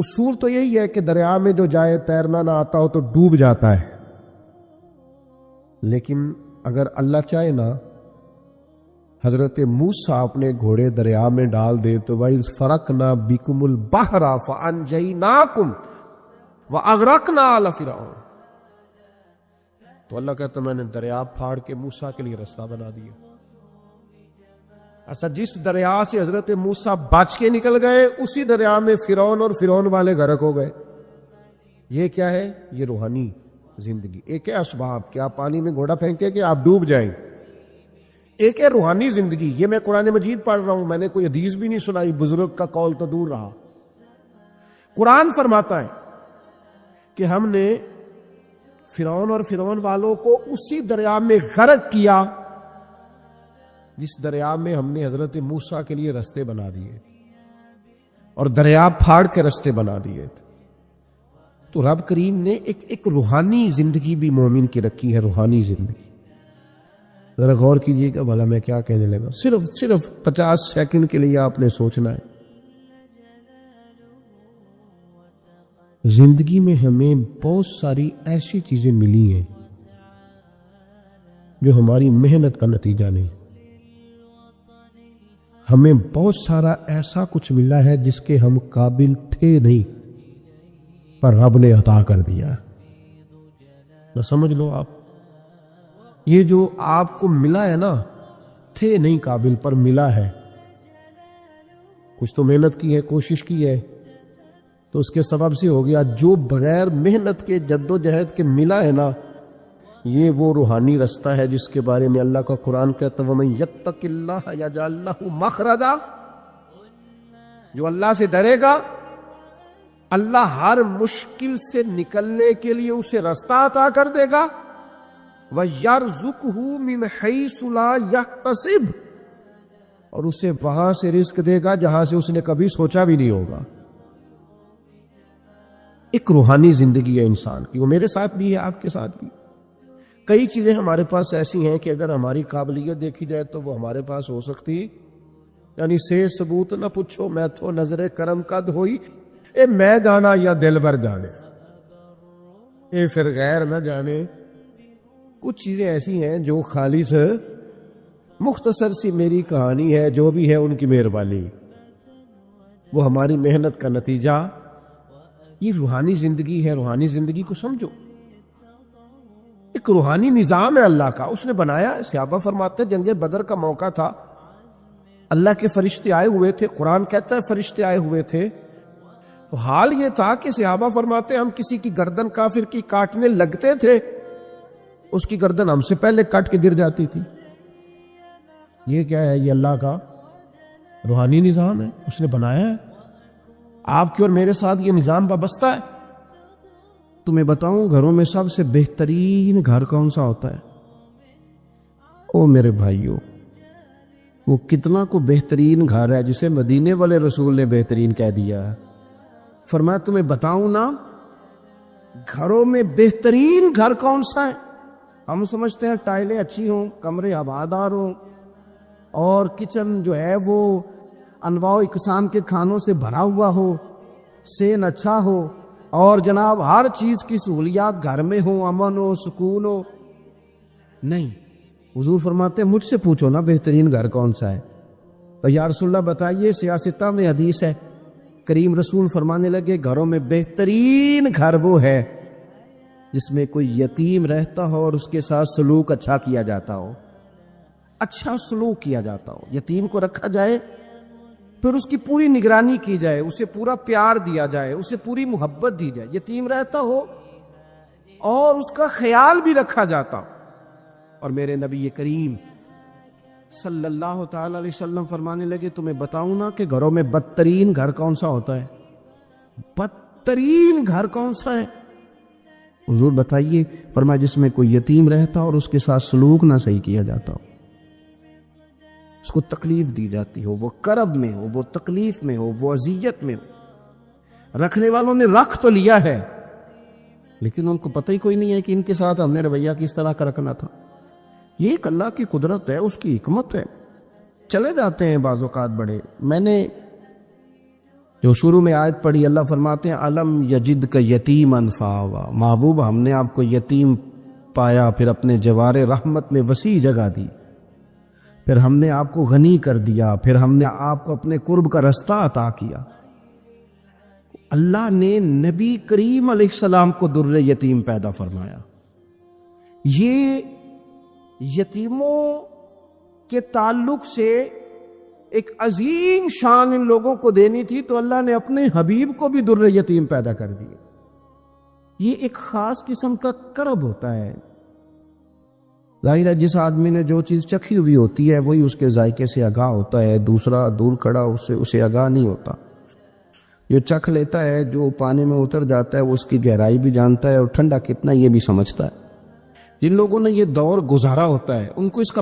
اصول تو یہی ہے کہ دریا میں جو جائے تیرنا نہ آتا ہو تو ڈوب جاتا ہے، لیکن اگر اللہ چاہے نا، حضرت موسیٰ اپنے گھوڑے دریا میں ڈال دے تو وَإِذْ فَرَقْنَا بِكُمُ الْبَحْرَ فَأَنْجَيْنَاكُمْ وَأَغْرَقْنَا آلَ فِرْعَوْنَ، تو اللہ کہتا میں نے دریا پھاڑ کے موسیٰ کے لیے رستہ بنا دیا۔ اچھا، جس دریا سے حضرت موسیٰ بچ کے نکل گئے اسی دریا میں فرعون اور فرعون والے غرق ہو گئے۔ یہ کیا ہے؟ یہ روحانی زندگی۔ ایک ہے اسباب کہ آپ پانی میں گھوڑا پھینکیں کہ آپ ڈوب جائیں، ایک ہے روحانی زندگی۔ یہ میں قرآن مجید پڑھ رہا ہوں، میں نے کوئی حدیث بھی نہیں سنائی، بزرگ کا قول تو دور رہا۔ قرآن فرماتا ہے کہ ہم نے فرعون اور فرعون والوں کو اسی دریا میں غرق کیا جس دریا میں ہم نے حضرت موسیٰ کے لیے رستے بنا دیے اور دریا پھاڑ کے رستے بنا دیے۔ تو رب کریم نے ایک روحانی زندگی بھی مومن کی رکھی ہے، روحانی زندگی۔ ذرا غور کیجئے کہ بھلا میں کیا کہنے لگا، صرف 50 سیکنڈ کے لیے آپ نے سوچنا ہے۔ زندگی میں ہمیں بہت ساری ایسی چیزیں ملی ہیں جو ہماری محنت کا نتیجہ نہیں، ہمیں بہت سارا ایسا کچھ ملا ہے جس کے ہم قابل تھے نہیں، پر رب نے عطا کر دیا۔ نہ سمجھ لو آپ، یہ جو آپ کو ملا ہے نا، تھے نہیں قابل پر ملا ہے، کچھ تو محنت کی ہے، کوشش کی ہے، تو اس کے سبب سے ہو گیا۔ جو بغیر محنت کے، جد و جہد کے ملا ہے نا، یہ وہ روحانی رستہ ہے جس کے بارے میں اللہ کا قرآن کہتا ہے وَمَن يَتَّقِ اللَّهَ يَجْعَل لَّهُ مَخْرَجًا، جو اللہ سے ڈرے گا اللہ ہر مشکل سے نکلنے کے لیے اسے رستہ عطا کر دے گا، وَيَرْزُقْهُ مِنْ حَيْثُ لَا يَحْتَسِبُ، اور اسے وہاں سے رزق دے گا جہاں سے اس نے کبھی سوچا بھی نہیں ہوگا۔ ایک روحانی زندگی ہے انسان کی، وہ میرے ساتھ بھی ہے، آپ کے ساتھ بھی۔ کئی چیزیں ہمارے پاس ایسی ہیں کہ اگر ہماری قابلیت دیکھی جائے تو وہ ہمارے پاس ہو سکتی، یعنی سے ثبوت نہ پوچھو میں تو نظر کرم قد ہوئی، اے میں جانا یا دل بھر جانے، اے پھر غیر نہ جانے۔ کچھ چیزیں ایسی ہیں جو خالص مختصر سی میری کہانی ہے، جو بھی ہے ان کی مہربانی، وہ ہماری محنت کا نتیجہ۔ یہ روحانی زندگی ہے، روحانی زندگی کو سمجھو۔ ایک روحانی نظام ہے اللہ کا، اس نے بنایا۔ صحابہ فرماتے ہیں جنگ بدر کا موقع تھا، اللہ کے فرشتے آئے ہوئے تھے، قرآن کہتا ہے فرشتے آئے ہوئے تھے، تو حال یہ تھا کہ صحابہ فرماتے ہیں ہم کسی کی گردن کافر کی کاٹنے لگتے تھے، اس کی گردن ہم سے پہلے کٹ کے گر جاتی تھی۔ یہ کیا ہے؟ یہ اللہ کا روحانی نظام ہے، اس نے بنایا ہے۔ آپ کے اور میرے ساتھ یہ نظام وابستہ ہے۔ تمہیں بتاؤں گھروں میں سب سے بہترین گھر کون سا ہوتا ہے؟ او میرے بھائیوں، وہ کتنا کو بہترین گھر ہے جسے مدینے والے رسول نے بہترین کہہ دیا ہے۔ فرمایا تمہیں بتاؤں نا گھروں میں بہترین گھر کون سا ہے؟ ہم سمجھتے ہیں ٹائلیں اچھی ہوں، کمرے ہوادار ہوں، اور کچن جو ہے وہ انواع و اقسام کے کھانوں سے بھرا ہوا ہو، سین اچھا ہو، اور جناب ہر چیز کی سہولیات گھر میں ہو، امن ہو، سکون ہو۔ نہیں، حضور فرماتے ہیں مجھ سے پوچھو نا بہترین گھر کون سا ہے؟ تو یا رسول اللہ بتائیے، سیاستہ میں حدیث ہے، کریم رسول فرمانے لگے گھروں میں بہترین گھر وہ ہے جس میں کوئی یتیم رہتا ہو اور اس کے ساتھ سلوک اچھا کیا جاتا ہو، اچھا سلوک کیا جاتا ہو، یتیم کو رکھا جائے، پھر اس کی پوری نگرانی کی جائے، اسے پورا پیار دیا جائے، اسے پوری محبت دی جائے، یتیم رہتا ہو اور اس کا خیال بھی رکھا جاتا ہو۔ اور میرے نبی کریم صلی اللہ تعالی علیہ وسلم فرمانے لگے تمہیں بتاؤں نا کہ گھروں میں بدترین گھر کون سا ہوتا ہے؟ بدترین گھر کون سا ہے؟ حضور بتائیے، فرمایا جس میں کوئی یتیم رہتا اور اس کے ساتھ سلوک نہ صحیح کیا جاتا ہو، اس کو تکلیف دی جاتی ہو، وہ کرب میں ہو، وہ تکلیف میں ہو، وہ اذیت میں ہو۔ رکھنے والوں نے رکھ تو لیا ہے لیکن ان کو پتہ ہی کوئی نہیں ہے کہ ان کے ساتھ ہم نے رویہ کس طرح کا رکھنا تھا۔ یہ ایک اللہ کی قدرت ہے، اس کی حکمت ہے۔ چلے جاتے ہیں بعض اوقات بڑے، میں نے جو شروع میں آیت پڑھی، اللہ فرماتے ہیں علم یجد کا یتیماً فآویٰ، محبوب ہم نے آپ کو یتیم پایا، پھر اپنے جوار رحمت میں وسیع جگہ دی، پھر ہم نے آپ کو غنی کر دیا، پھر ہم نے آپ کو اپنے قرب کا رستہ عطا کیا۔ اللہ نے نبی کریم علیہ السلام کو در یتیم پیدا فرمایا۔ یہ یتیموں کے تعلق سے ایک عظیم شان ان لوگوں کو دینی تھی، تو اللہ نے اپنے حبیب کو بھی در یتیم پیدا کر دیا۔ یہ ایک خاص قسم کا کرب ہوتا ہے۔ ظاہر ہے جس آدمی نے جو چیز چکھی ہوئی ہوتی ہے وہی اس کے ذائقے سے آگاہ ہوتا ہے، دوسرا دور کھڑا اسے آگاہ نہیں ہوتا۔ جو چکھ لیتا ہے، جو پانی میں اتر جاتا ہے، وہ اس کی گہرائی بھی جانتا ہے اور ٹھنڈا کتنا یہ بھی سمجھتا ہے۔ جن لوگوں نے یہ دور گزارا ہوتا ہے ان کو اس کا